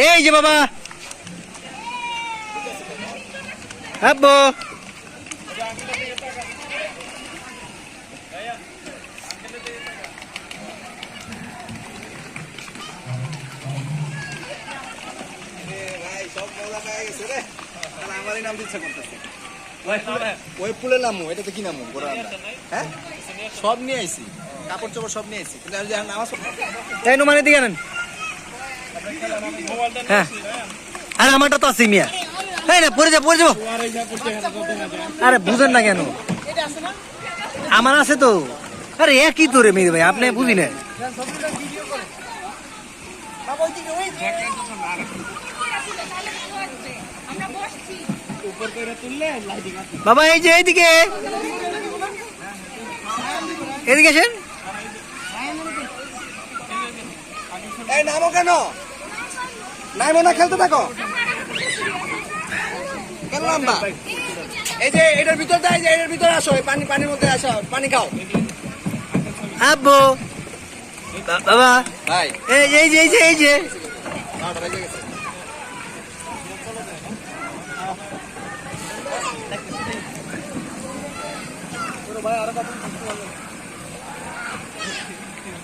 এই যে বাবা আব্বু আমারই নাম দিচ্ছে করতেছে ওই ফুলের নামও এটাতে কি নামও হ্যাঁ সব নিয়ে আইছি কাপড় চোপড় সব নিয়ে আইছি কিন্তু আমি যখন নামাজ তাই নুমানের দিকে আনেন হ্যাঁ আর আমারটা তো আছে মিয়া এই না পড়ে যাবো আরে বুঝেন না কেন আমার আছে তো আরে একই তো রে মেয়ে ভাই আপনি বুঝি না বাবা এই যে এইদিকে এদিকে আসেন এই নামো কেন নামো না খেলতে থাকো কেন নামবা এই যে এটার ভিতর দেয় যে এটার ভিতরে আসো পানির মধ্যে আসো পানি খাও আব্বু বাবা ভাই এই যে এই যে এই যে এই যে ভাই আরো